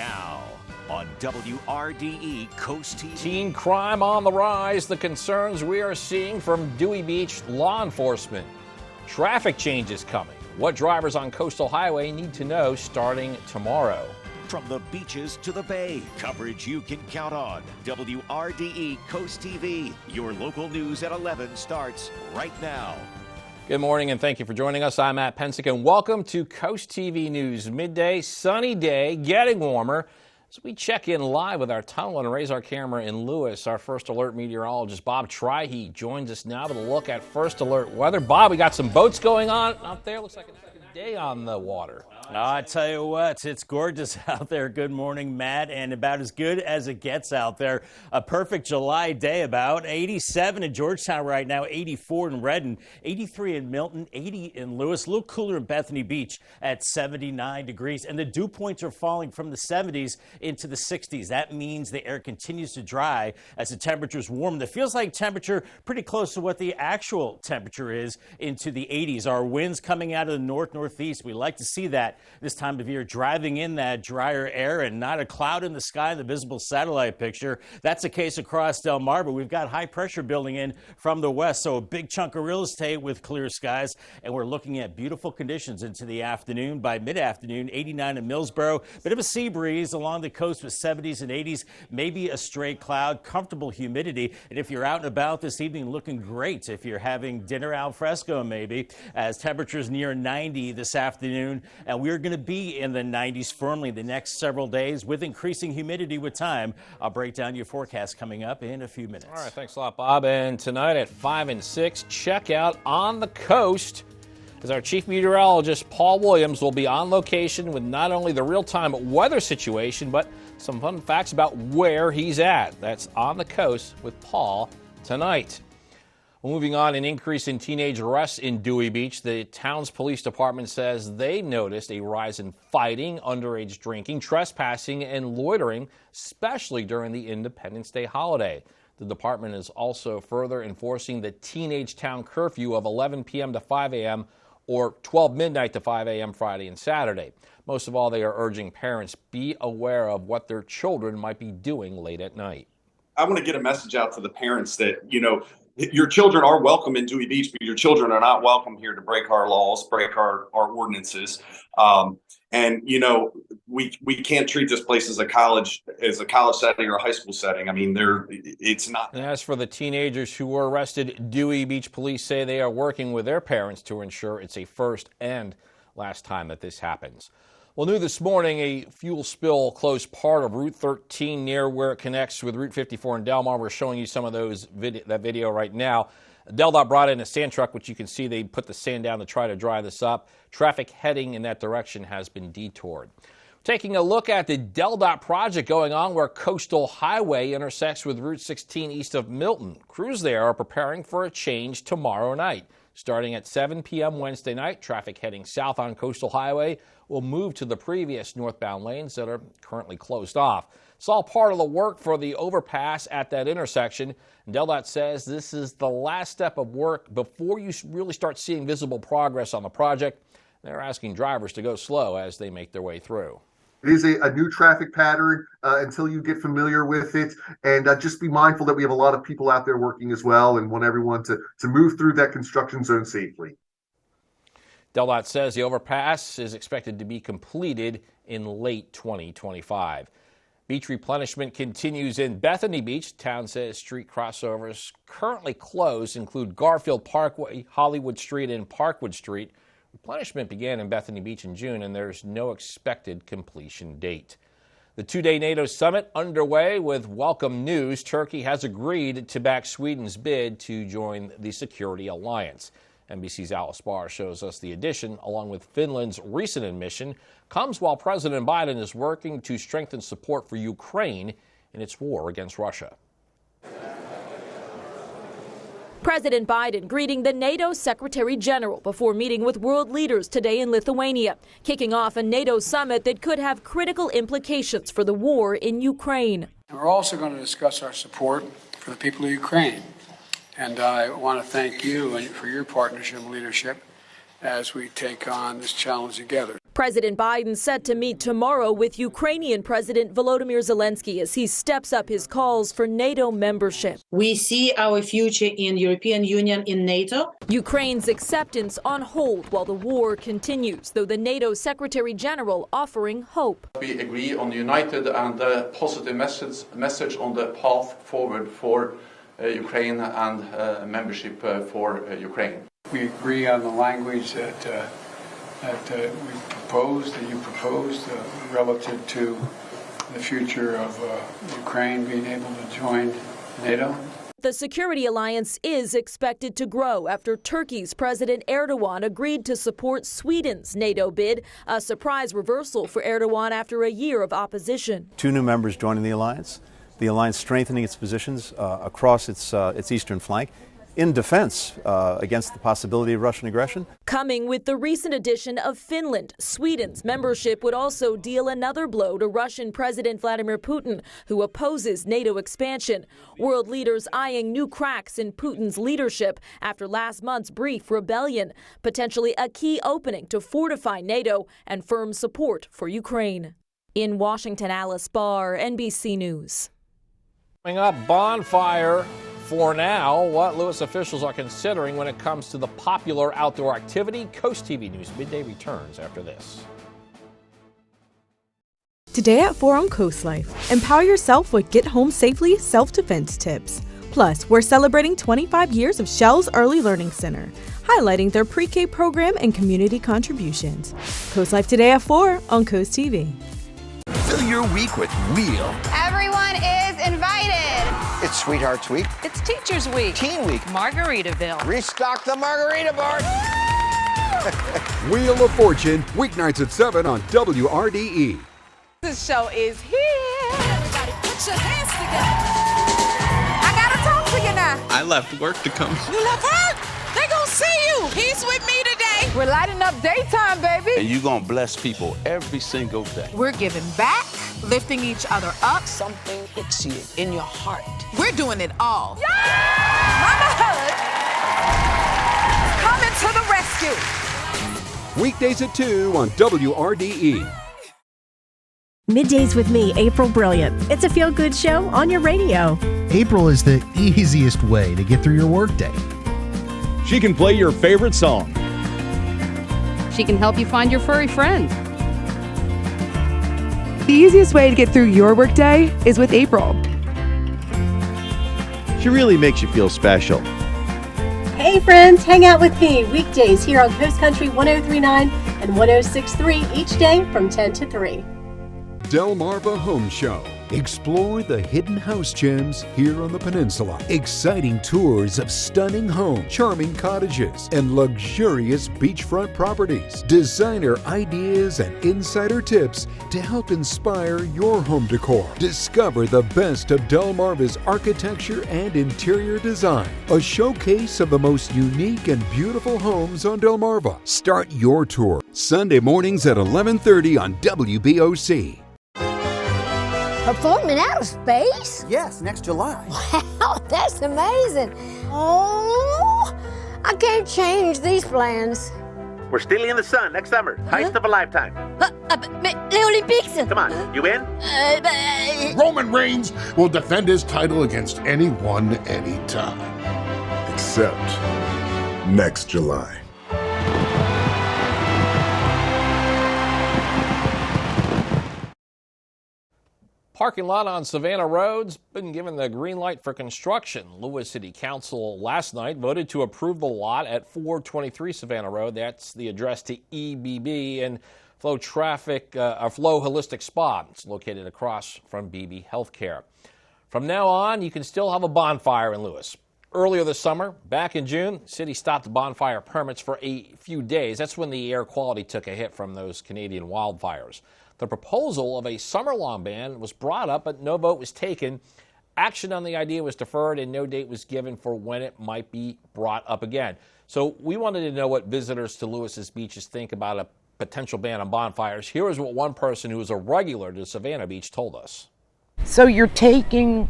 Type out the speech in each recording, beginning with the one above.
Now on WRDE Coast TV. Teen crime on the rise, the concerns we are seeing from Dewey Beach law enforcement. Traffic changes coming. What drivers on Coastal Highway need to know starting tomorrow. From the beaches to the bay, coverage you can count on. WRDE Coast TV. Your local news at 11 starts right now. Good morning and thank you for joining us. I'm Matt Pensick and welcome to Coast TV News. Midday, sunny day, getting warmer. As we check in live with our tunnel and raise our camera in Lewis, our first alert meteorologist Bob Trihe joins us now with a look at first alert weather. Bob, we got some boats going on out there. Looks like it's a good day on the water. I tell you what, it's gorgeous out there. Good morning, Matt, and about as good as it gets out there. A perfect July day, about 87 in Georgetown right now, 84 in Redden, 83 in Milton, 80 in Lewis, a little cooler in Bethany Beach at 79 degrees. And the dew points are falling from the 70s into the 60s. That means the air continues to dry as the temperatures warm. It feels like temperature pretty close to what the actual temperature is into the 80s. Our winds coming out of the northeast. We like to see that this time of year, driving in that drier air and not a cloud in the sky in the visible satellite picture. That's the case across Del Mar, but we've got high pressure building in from the west, so a big chunk of real estate with clear skies, and we're looking at beautiful conditions into the afternoon. By mid-afternoon, 89 in Millsboro, bit of a sea breeze along the coast with 70s and 80s, maybe a stray cloud, comfortable humidity, and if you're out and about this evening, looking great if you're having dinner al fresco maybe, as temperatures near 90 this afternoon, and we're going to be in the 90s firmly the next several days with increasing humidity with time. I'll break down your forecast coming up in a few minutes. All right, thanks a lot, Bob. And tonight at 5 and 6, check out On the Coast as our chief meteorologist, Paul Williams, will be on location with not only the real-time weather situation, but some fun facts about where he's at. That's On the Coast with Paul tonight. Moving on, an increase in teenage arrests in Dewey Beach. The town's police department says they noticed a rise in fighting, underage drinking, trespassing, and loitering, especially during the Independence Day holiday. The department is also further enforcing the teenage town curfew of 11 p.m. to 5 a.m. or 12 midnight to 5 a.m. Friday and Saturday. Most of all, they are urging parents be aware of what their children might be doing late at night. I want to get a message out to the parents that, your children are welcome in Dewey Beach, but your children are not welcome here to break our laws, break our ordinances. We can't treat this place as a college setting or a high school setting. I mean, it's not. And as for the teenagers who were arrested, Dewey Beach police say they are working with their parents to ensure it's a first and last time that this happens. Well, new this morning, a fuel spill closed part of Route 13 near where it connects with Route 54 in Del Mar. We're showing you some of that video right now. DelDOT brought in a sand truck, which you can see they put the sand down to try to dry this up. Traffic heading in that direction has been detoured. Taking a look at the DelDOT project going on where Coastal Highway intersects with Route 16 east of Milton. Crews there are preparing for a change tomorrow night. Starting at 7 p.m. Wednesday night, traffic heading south on Coastal Highway will move to the previous northbound lanes that are currently closed off. It's all part of the work for the overpass at that intersection. And DelDOT says this is the last step of work before you really start seeing visible progress on the project. They're asking drivers to go slow as they make their way through. It is a new traffic pattern until you get familiar with it. And just be mindful that we have a lot of people out there working as well and want everyone to move through that construction zone safely. DelDOT says the overpass is expected to be completed in late 2025. Beach replenishment continues in Bethany Beach. Town says street crossovers currently closed include Garfield Parkway, Hollywood Street, and Parkwood Street. Replenishment began in Bethany Beach in June, and there's no expected completion date. The two-day NATO summit underway with welcome news. Turkey has agreed to back Sweden's bid to join the security alliance. NBC's Alice Barr shows us the addition, along with Finland's recent admission, comes while President Biden is working to strengthen support for Ukraine in its war against Russia. President Biden greeting the NATO Secretary General before meeting with world leaders today in Lithuania, kicking off a NATO summit that could have critical implications for the war in Ukraine. And we're also going to discuss our support for the people of Ukraine. And I want to thank you for your partnership and leadership as we take on this challenge together. President Biden set to meet tomorrow with Ukrainian President Volodymyr Zelensky as he steps up his calls for NATO membership. We see our future in European Union, in NATO. Ukraine's acceptance on hold while the war continues, though the NATO Secretary General offering hope. We agree on a united and positive message on the path forward for Ukraine and membership for Ukraine. We agree on the language that we proposed, that you proposed, relative to the future of Ukraine being able to join NATO. The security alliance is expected to grow after Turkey's President Erdogan agreed to support Sweden's NATO bid, a surprise reversal for Erdogan after a year of opposition. 2 new members joining the alliance strengthening its positions across its eastern flank in defense against the possibility of Russian aggression. Coming with the recent addition of Finland, Sweden's membership would also deal another blow to Russian President Vladimir Putin, who opposes NATO expansion. World leaders eyeing new cracks in Putin's leadership after last month's brief rebellion, potentially a key opening to fortify NATO and firm support for Ukraine. In Washington, Alice Barr, NBC News. Coming up, bonfire. For now, what Lewis officials are considering when it comes to the popular outdoor activity. Coast TV News Midday returns after this. Today at 4 on Coast Life, empower yourself with Get Home Safely self-defense tips. Plus, we're celebrating 25 years of Shell's Early Learning Center, highlighting their pre-K program and community contributions. Coast Life today at 4 on Coast TV. Fill your week with Wheel. Everyone is invited. It's Sweethearts Week. It's Teachers Week. Teen Week. Margaritaville. Restock the margarita bar. Wheel of Fortune, weeknights at 7 on WRDE. This show is here. Everybody put your hands together. I gotta talk to you now. I left work to come. You left work? They gonna see you. He's with me today. We're lighting up daytime, baby. And you're gonna bless people every single day. We're giving back, lifting each other up. Something hits you in your heart. We're doing it all. Yeah! Mama Hood, coming to the rescue. Weekdays at 2 on WRDE. Middays with me, April Brilliant. It's a feel-good show on your radio. April is the easiest way to get through your workday. She can play your favorite song. She can help you find your furry friend. The easiest way to get through your workday is with April. She really makes you feel special. Hey friends, hang out with me weekdays here on Coast Country 103.9 and 106.3 each day from 10 to 3. Delmarva Home Show. Explore the hidden house gems here on the peninsula. Exciting tours of stunning homes, charming cottages, and luxurious beachfront properties. Designer ideas and insider tips to help inspire your home decor. Discover the best of Delmarva's architecture and interior design. A showcase of the most unique and beautiful homes on Delmarva. Start your tour Sunday mornings at 11:30 on WBOC. Performing outer space? Yes, next July. Wow, that's amazing. Oh, I can't change these plans. We're stealing in the sun next summer. Heist of a lifetime. The Olympics. Come on, you in? Roman Reigns will defend his title against anyone, anytime. Except next July. Parking lot on Savannah Road's been given the green light for construction. Lewis City Council last night voted to approve the lot at 423 Savannah Road. That's the address to EBB and Flow Holistic Spa. It's located across from BB Healthcare. From now on, you can still have a bonfire in Lewis. Earlier this summer, back in June, the city stopped bonfire permits for a few days. That's when the air quality took a hit from those Canadian wildfires. The proposal of a summer-long ban was brought up, but no vote was taken. Action on the idea was deferred, and no date was given for when it might be brought up again. So we wanted to know what visitors to Lewis's beaches think about a potential ban on bonfires. Here is what one person who is a regular to Savannah Beach told us. So you're taking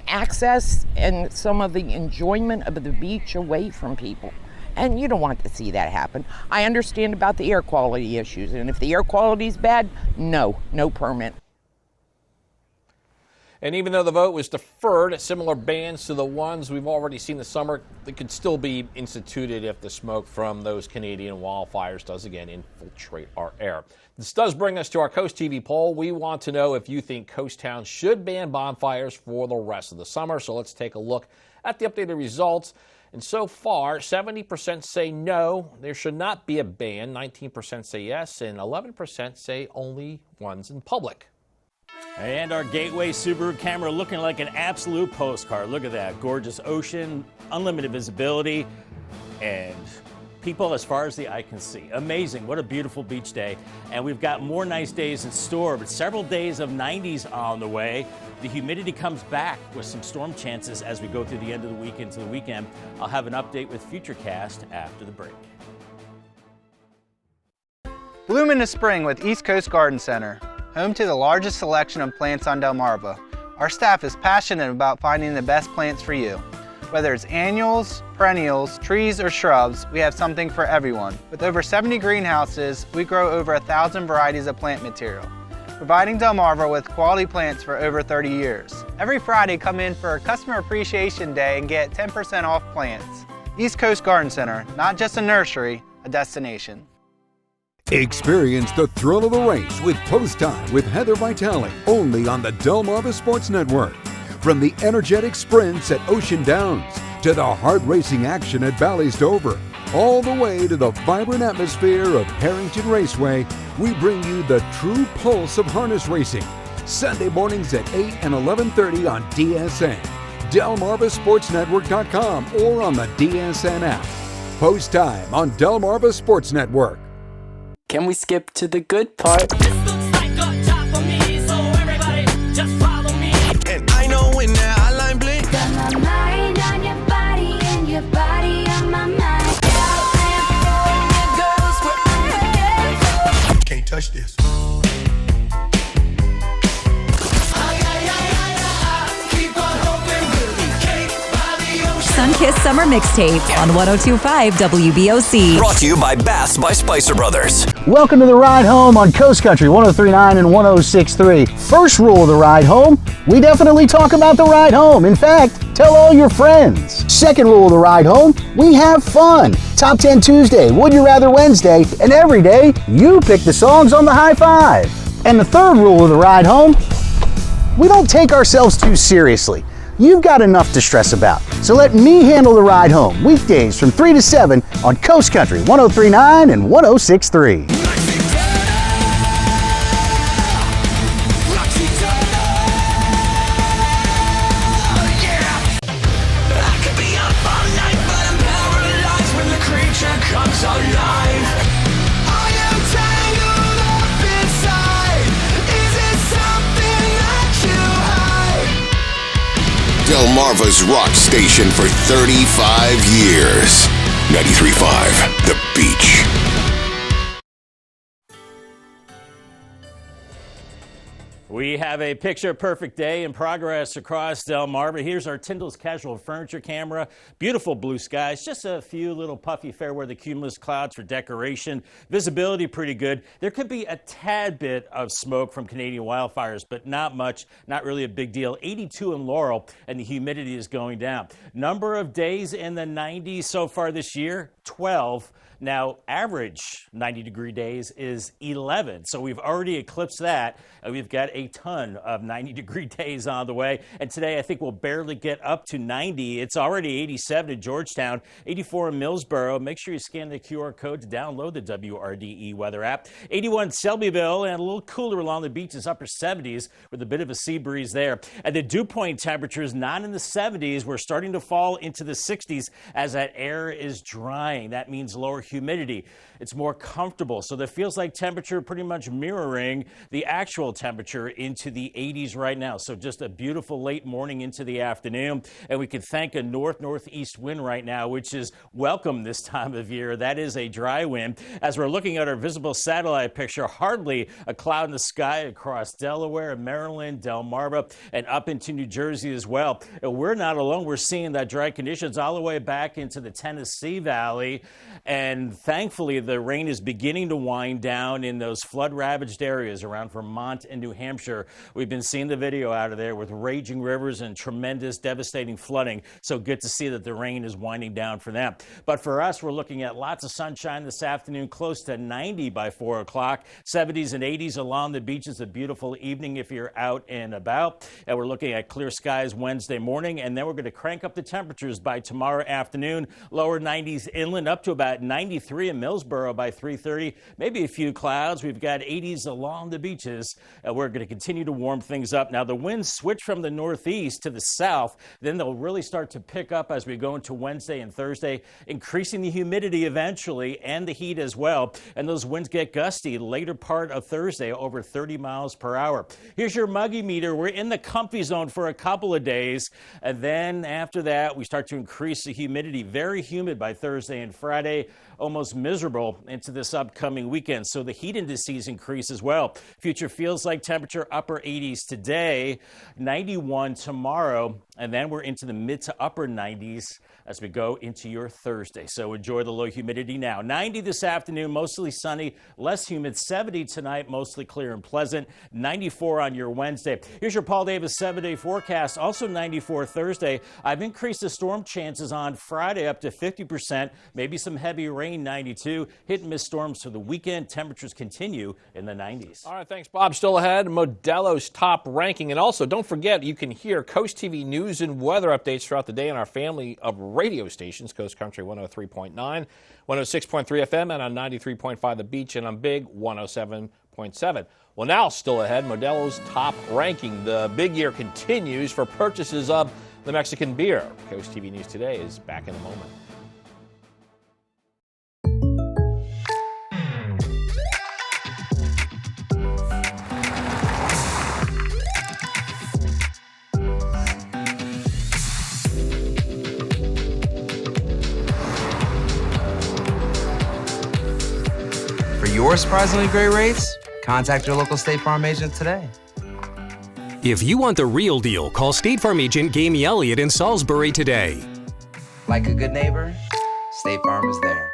access and some of the enjoyment of the beach away from people. And you don't want to see that happen. I understand about the air quality issues, and if the air quality is bad, no permit. And even though the vote was deferred, similar bans to the ones we've already seen this summer, they could still be instituted if the smoke from those Canadian wildfires does again infiltrate our air. This does bring us to our Coast TV poll. We want to know if you think coast towns should ban bonfires for the rest of the summer. So let's take a look at the updated results. And so far, 70% say no, there should not be a ban. 19% say yes, and 11% say only ones in public. And our Gateway Subaru camera looking like an absolute postcard. Look at that. Gorgeous ocean, unlimited visibility, and people as far as the eye can see. Amazing. What a beautiful beach day. And we've got more nice days in store, but several days of 90s on the way. The humidity comes back with some storm chances as we go through the end of the week into the weekend. I'll have an update with Futurecast after the break. Bloom into spring with East Coast Garden Center, home to the largest selection of plants on Delmarva. Our staff is passionate about finding the best plants for you. Whether it's annuals, perennials, trees, or shrubs, we have something for everyone. With over 70 greenhouses, we grow over 1,000 varieties of plant material, providing Delmarva with quality plants for over 30 years. Every Friday, come in for Customer Appreciation Day and get 10% off plants. East Coast Garden Center, not just a nursery, a destination. Experience the thrill of the race with Post Time with Heather Vitale, only on the Delmarva Sports Network. From the energetic sprints at Ocean Downs to the heart-racing action at Bally's Dover, all the way to the vibrant atmosphere of Harrington Raceway, we bring you the true pulse of harness racing. Sunday mornings at 8 and 11:30 on DSN, DelmarvaSportsNetwork.com, or on the DSN app. Post Time on Delmarva Sports Network. Can we skip to the good part? This looks like a job for me, so everybody just follow me. And I know when that hotline blink. Got my mind on your body and your body on my mind. Can't touch this. Sunkissed Summer Mixtape on 102.5 WBOC. Brought to you by Baths by Spicer Brothers. Welcome to the ride home on Coast Country 103.9 and 106.3. First rule of the ride home, we definitely talk about the ride home. In fact, tell all your friends. Second rule of the ride home, we have fun. Top 10 Tuesday, Would You Rather Wednesday, and every day you pick the songs on the high five. And the third rule of the ride home, we don't take ourselves too seriously. You've got enough to stress about, so let me handle the ride home. Weekdays from 3 to 7 on Coast Country 103.9 and 106.3. Delmarva's rock station for 35 years. 93.5, The Beach. We have a picture-perfect day in progress across Delmarva. Here's our Tyndall's Casual Furniture camera. Beautiful blue skies, just a few little puffy fair weather cumulus clouds for decoration. Visibility pretty good. There could be a tad bit of smoke from Canadian wildfires, but not much, not really a big deal. 82 in Laurel, and the humidity is going down. Number of days in the 90s so far this year, 12. Now, average 90-degree days is 11, so we've already eclipsed that. We've got a ton of 90-degree days on the way, and today I think we'll barely get up to 90. It's already 87 in Georgetown, 84 in Millsboro. Make sure you scan the QR code to download the WRDE weather app. 81 Selbyville, and a little cooler along the beaches, upper 70s, with a bit of a sea breeze there. And the dew point temperatures, not in the 70s. We're starting to fall into the 60s as that air is drying. That means lower humidity. It's more comfortable, so that feels like temperature pretty much mirroring the actual temperature into the 80s right now. So just a beautiful late morning into the afternoon. And we can thank a northeast wind right now, which is welcome this time of year. That is a dry wind. As we're looking at our visible satellite picture, hardly a cloud in the sky across Delaware, Maryland, Delmarva, and up into New Jersey as well. And we're not alone. We're seeing that dry conditions all the way back into the Tennessee Valley. And thankfully, the rain is beginning to wind down in those flood-ravaged areas around Vermont and New Hampshire. We've been seeing the video out of there with raging rivers and tremendous, devastating flooding. So good to see that the rain is winding down for them. But for us, we're looking at lots of sunshine this afternoon, close to 90 by 4 o'clock, 70s and 80s along the beaches. A beautiful evening if you're out and about. And we're looking at clear skies Wednesday morning, and then we're going to crank up the temperatures by tomorrow afternoon. Lower 90s inland, up to about 93 in Millsboro by 3:30. Maybe a few clouds. We've got 80s along the beaches. We're going to continue to warm things up. Now, the winds switch from the northeast to the south. Then they'll really start to pick up as we go into Wednesday and Thursday, increasing the humidity eventually and the heat as well. And those winds get gusty later part of Thursday, over 30 miles per hour. Here's your muggy meter. We're in the comfy zone for a couple of days. And then after that, we start to increase the humidity. Very humid by Thursday and Friday, almost miserable into this upcoming weekend. So the heat indices increase as well. Future feels like temperature upper 80s today, 91 tomorrow, and then we're into the mid to upper 90s as we go into your Thursday. So enjoy the low humidity now. 90 this afternoon, mostly sunny, less humid. 70 tonight, mostly clear and pleasant. 94 on your Wednesday. Here's your Paul Davis 7-day forecast. Also 94 Thursday. I've increased the storm chances on Friday up to 50%. Maybe some heavy rain, 92. Hit and miss storms for the weekend. Temperatures continue in the 90s. All right, thanks, Bob. Still ahead, Modelo's top ranking. And also, don't forget, you can hear Coast TV news and weather updates throughout the day on our family of radio stations, Coast Country 103.9, 106.3 FM, and on 93.5 The Beach, and on Big 107.7. Well, now, still ahead, Modelo's top ranking. The big year continues for purchases of the Mexican beer. Coast TV News Today is back in a moment. For your surprisingly great rates, contact your local State Farm agent today. If you want the real deal, call State Farm agent Gamey Elliott in Salisbury today. Like a good neighbor, State Farm is there.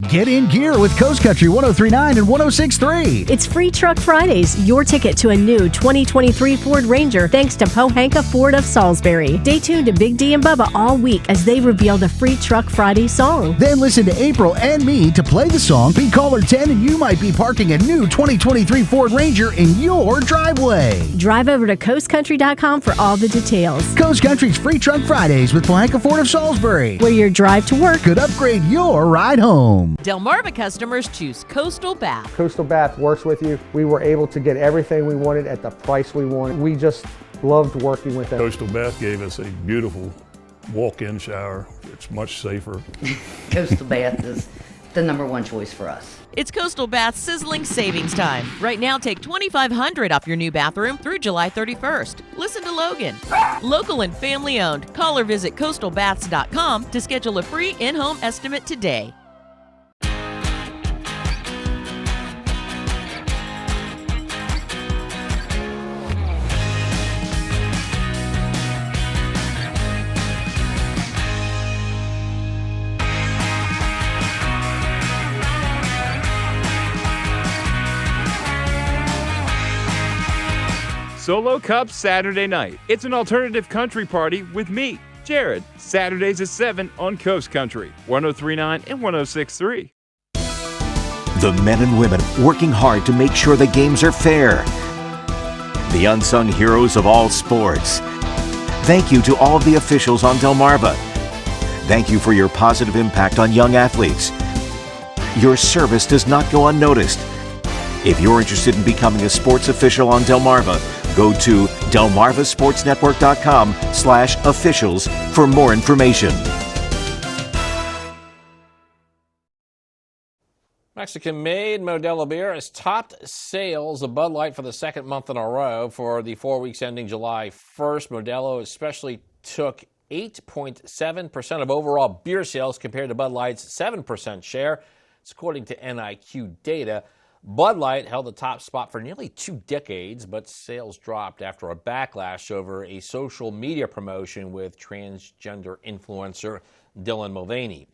Get in gear with Coast Country 103.9 and 106.3. It's Free Truck Fridays, your ticket to a new 2023 Ford Ranger thanks to Pohanka Ford of Salisbury. Stay tuned to Big D and Bubba all week as they reveal the Free Truck Friday song. Then listen to April and me to play the song. Be caller 10 and you might be parking a new 2023 Ford Ranger in your driveway. Drive over to coastcountry.com for all the details. Coast Country's Free Truck Fridays with Pohanka Ford of Salisbury, where your drive to work could upgrade your ride home. Delmarva customers choose Coastal Bath. Coastal Bath works with you. We were able to get everything we wanted at the price we wanted. We just loved working with them. Coastal Bath gave us a beautiful walk-in shower. It's much safer. Coastal Bath is the #1 choice for us. It's Coastal Bath's sizzling savings time. Right now, take $2,500 off your new bathroom through July 31st. Listen to Logan. Local and family owned. Call or visit coastalbaths.com to schedule a free in-home estimate today. Solo Cup Saturday night. It's an alternative country party with me, Jared. Saturdays at 7 on Coast Country, 103.9 and 106.3. The men and women working hard to make sure the games are fair. The unsung heroes of all sports. Thank you to all of the officials on Delmarva. Thank you for your positive impact on young athletes. Your service does not go unnoticed. If you're interested in becoming a sports official on Delmarva, go to delmarvasportsnetwork.com/officials for more information. Mexican-made Modelo beer has topped sales of Bud Light for the second month in a row. For the 4 weeks ending July 1st, Modelo especially took 8.7% of overall beer sales compared to Bud Light's 7% share. It's according to NIQ data. Bud Light held the top spot for nearly 2 decades, but sales dropped after a backlash over a social media promotion with transgender influencer Dylan Mulvaney.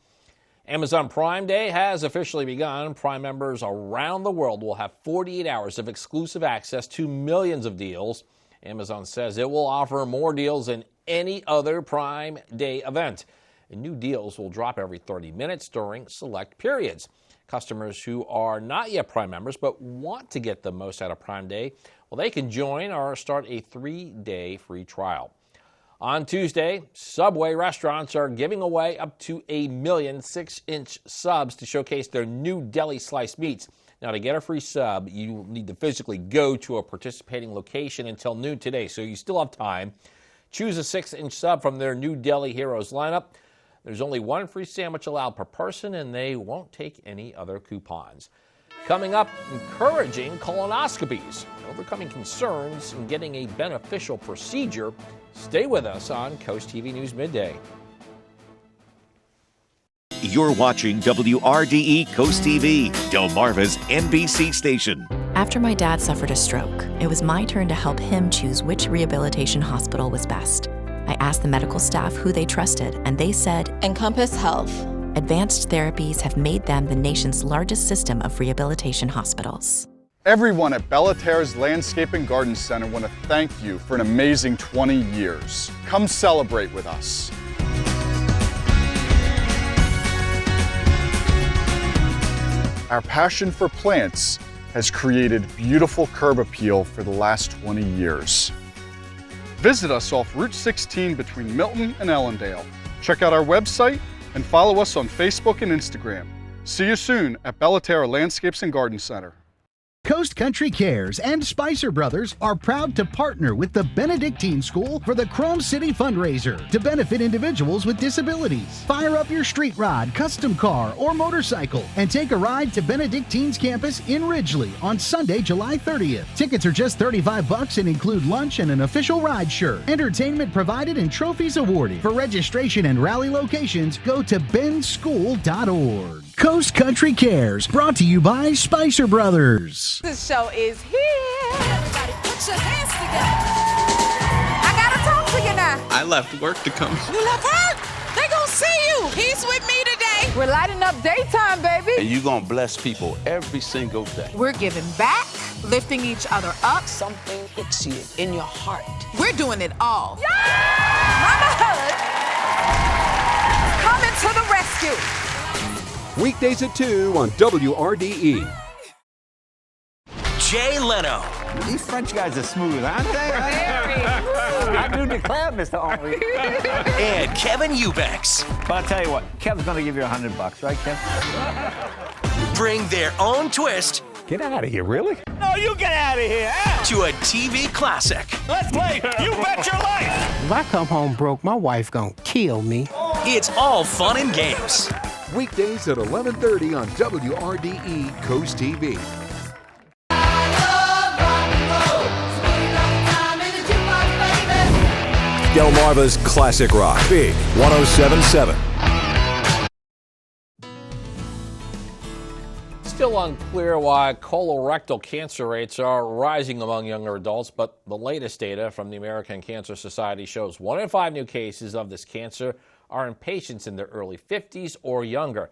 Amazon Prime Day has officially begun. Prime members around the world will have 48 hours of exclusive access to millions of deals. Amazon says it will offer more deals than any other Prime Day event. And new deals will drop every 30 minutes during select periods. Customers who are not yet Prime members but want to get the most out of Prime Day, well, they can join or start a 3-day free trial. On Tuesday, Subway restaurants are giving away up to 1 million 6-inch subs to showcase their new deli sliced meats. Now, to get a free sub, you need to physically go to a participating location until noon today, so you still have time. Choose a 6-inch sub from their new Deli Heroes lineup. There's only one free sandwich allowed per person, and they won't take any other coupons. Coming up, encouraging colonoscopies, overcoming concerns and getting a beneficial procedure. Stay with us on Coast TV News Midday. You're watching WRDE Coast TV, Delmarva's NBC station. After my dad suffered a stroke, it was my turn to help him choose which rehabilitation hospital was best. I asked the medical staff who they trusted, and they said, Encompass Health. Advanced therapies have made them the nation's largest system of rehabilitation hospitals. Everyone at Bellaterra's Landscape and Garden Center want to thank you for an amazing 20 years. Come celebrate with us. Our passion for plants has created beautiful curb appeal for the last 20 years. Visit us off Route 16 between Milton and Ellendale. Check out our website and follow us on Facebook and Instagram. See you soon at Bellaterra Landscapes and Garden Center. Coast Country Cares and Spicer Brothers are proud to partner with the Benedictine School for the Chrome City fundraiser to benefit individuals with disabilities. Fire up your street rod, custom car, or motorcycle and take a ride to Benedictine's campus in Ridgely on Sunday, July 30th. Tickets are just $35 and include lunch and an official ride shirt. Entertainment provided and trophies awarded. For registration and rally locations, go to benschool.org. Coast Country Cares, brought to you by Spicer Brothers. This show is here. Everybody put your hands together. I gotta talk to you now. I left work to come. You left work? They gonna see you. He's with me today. We're lighting up daytime, baby. And you're gonna bless people every single day. We're giving back, lifting each other up. Something hits you in your heart. We're doing it all. Yeah! Mama Hood, coming to the rescue. Weekdays at 2 on WRDE. Jay Leno. These French guys are smooth, aren't they? I do declare, Mr. Henry. And Kevin Eubanks. But I'll tell you what, Kev's gonna give you $100, right, Kev? Bring their own twist. Get out of here, really? No, you get out of here. To a TV classic. Let's play You Bet Your Life. If I come home broke, my wife gonna kill me. It's all fun and games. Weekdays at 11:30 on WRDE Coast TV. Delmarva's Classic Rock, Big 107.7. Still unclear why colorectal cancer rates are rising among younger adults, but the latest data from the American Cancer Society shows 1 in 5 new cases of this cancer are in patients in their early 50s or younger.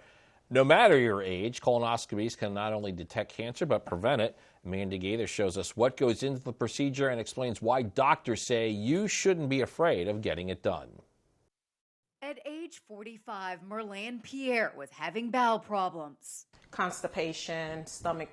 No matter your age, colonoscopies can not only detect cancer but prevent it. Amanda Gaither shows us what goes into the procedure and explains why doctors say you shouldn't be afraid of getting it done. At age 45, Merlane Pierre was having bowel problems. Constipation, stomach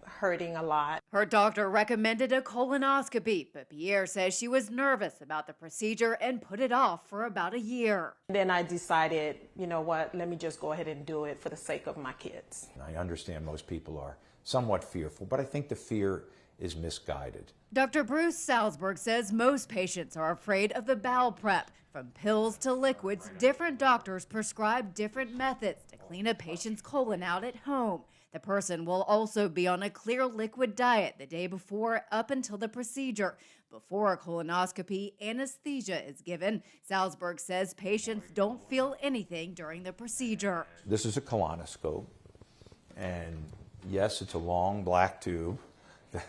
hurting a lot. Her doctor recommended a colonoscopy, but Pierre says she was nervous about the procedure and put it off for about a year. Then I decided, you know what, let me just go ahead and do it for the sake of my kids. I understand most people are somewhat fearful, but I think the fear is misguided. Dr. Bruce Salzberg says most patients are afraid of the bowel prep. From pills to liquids, different doctors prescribe different methods to clean a patient's colon out at home. The The person will also be on a clear liquid diet the day before up until the procedure. Before a colonoscopy, anesthesia is given. Salzberg says patients don't feel anything during the procedure. This is a colonoscope, and yes, it's a long black tube,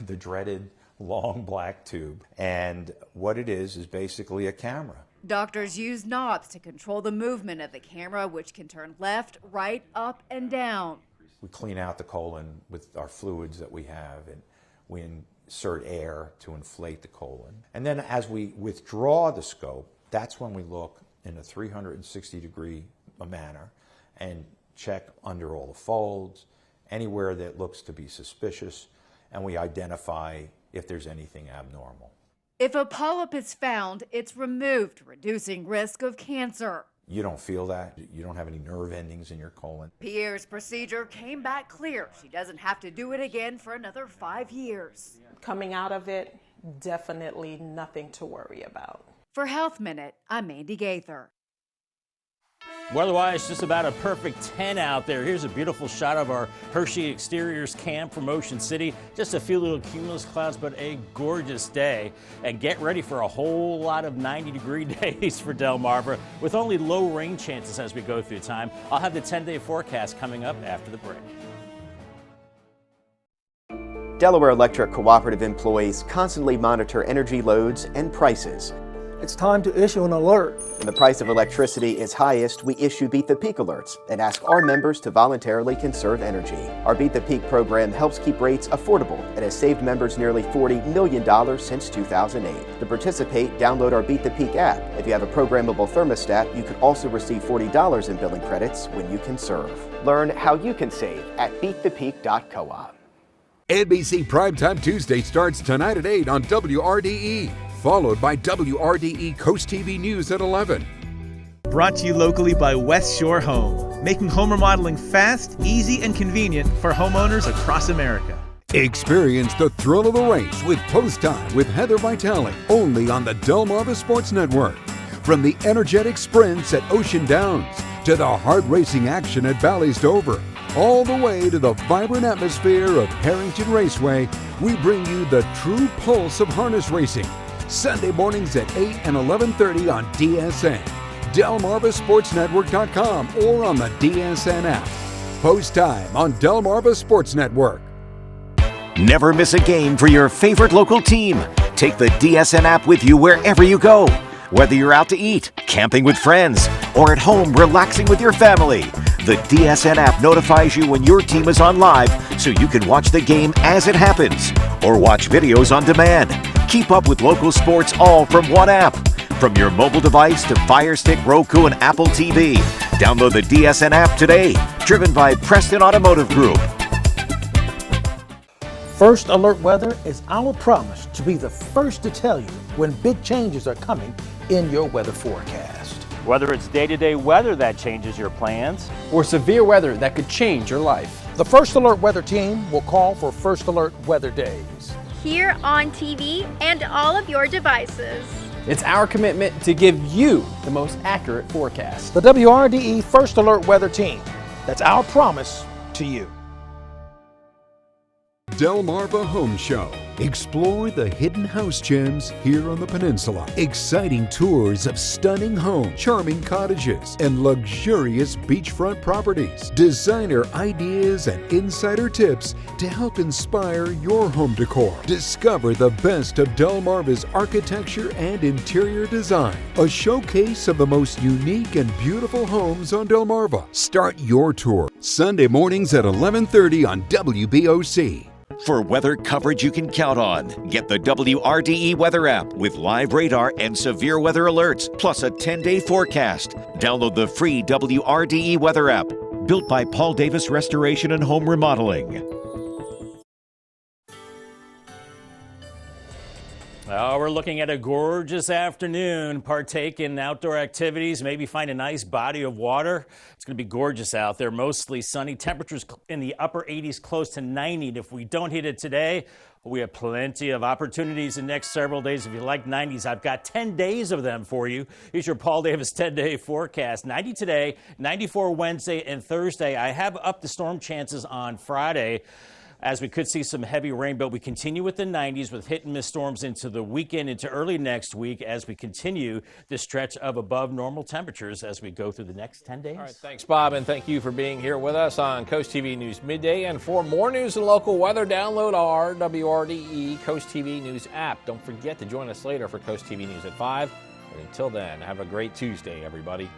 the dreaded long black tube. And what it is basically a camera. Doctors use knobs to control the movement of the camera, which can turn left, right, up, and down. We clean out the colon with our fluids that we have, and we insert air to inflate the colon. And then as we withdraw the scope, that's when we look in a 360-degree manner and check under all the folds, anywhere that looks to be suspicious, and we identify if there's anything abnormal. If a polyp is found, it's removed, reducing risk of cancer. You don't feel that. You don't have any nerve endings in your colon. Pierre's procedure came back clear. She doesn't have to do it again for another 5 years. Coming out of it, definitely nothing to worry about. For Health Minute, I'm Mandy Gaither. Weather-wise, just about a perfect 10 out there. Here's a beautiful shot of our Hershey Exteriors camp from Ocean City. Just a few little cumulus clouds, but a gorgeous day. And get ready for a whole lot of 90-degree days for Delmarva, with only low rain chances as we go through time. I'll have the 10-day forecast coming up after the break. Delaware Electric Cooperative employees constantly monitor energy loads and prices. It's time to issue an alert. When the price of electricity is highest, we issue Beat the Peak alerts and ask our members to voluntarily conserve energy. Our Beat the Peak program helps keep rates affordable and has saved members nearly $40 million since 2008. To participate, download our Beat the Peak app. If you have a programmable thermostat, you could also receive $40 in billing credits when you conserve. Learn how you can save at beatthepeak.coop. NBC Primetime Tuesday starts tonight at 8 on WRDE, followed by WRDE Coast TV News at 11. Brought to you locally by West Shore Home, making home remodeling fast, easy, and convenient for homeowners across America. Experience the thrill of the race with Post Time with Heather Vitale, only on the Delmarva Sports Network. From the energetic sprints at Ocean Downs to the hard-racing action at Bally's Dover, all the way to the vibrant atmosphere of Harrington Raceway, we bring you the true pulse of harness racing. Sunday mornings at 8 and 11:30 on DSN, DelmarvaSportsNetwork.com, or on the DSN app. Post Time on Delmarva Sports Network. Never miss a game for your favorite local team. Take the DSN app with you wherever you go. Whether you're out to eat, camping with friends, or at home relaxing with your family, the DSN app notifies you when your team is on live so you can watch the game as it happens or watch videos on demand. Keep up with local sports all from one app. From your mobile device to Fire Stick, Roku, and Apple TV. Download the DSN app today. Driven by Preston Automotive Group. First Alert Weather is our promise to be the first to tell you when big changes are coming in your weather forecast. Whether it's day-to-day weather that changes your plans, or severe weather that could change your life, the First Alert Weather team will call for First Alert Weather Days. Here on TV and all of your devices. It's our commitment to give you the most accurate forecast. The WRDE First Alert Weather team. That's our promise to you. Delmarva Home Show. Explore the hidden house gems here on the peninsula. Exciting tours of stunning homes, charming cottages, and luxurious beachfront properties. Designer ideas and insider tips to help inspire your home decor. Discover the best of Delmarva's architecture and interior design. A showcase of the most unique and beautiful homes on Delmarva. Start your tour Sunday mornings at 11:30 on WBOC. For weather coverage you can count on, get the WRDE weather app with live radar and severe weather alerts, plus a 10-day forecast. Download the free WRDE weather app, built by Paul Davis Restoration and Home Remodeling. Well, we're looking at a gorgeous afternoon. Partake in outdoor activities, maybe find a nice body of water. It's going to be gorgeous out there, mostly sunny. Temperatures in the upper 80s, close to 90. And if we don't hit it today, we have plenty of opportunities in the next several days. If you like 90s, I've got 10 days of them for you. Here's your Paul Davis 10-day forecast. 90 today, 94 Wednesday and Thursday. I have upped the storm chances on Friday, as we could see some heavy rain, but we continue with the 90s with hit and miss storms into the weekend, into early next week, as we continue this stretch of above normal temperatures as we go through the next 10 days. All right, thanks, Bob, and thank you for being here with us on Coast TV News Midday. And for more news and local weather, download our WRDE Coast TV News app. Don't forget to join us later for Coast TV News at 5. And until then, have a great Tuesday, everybody.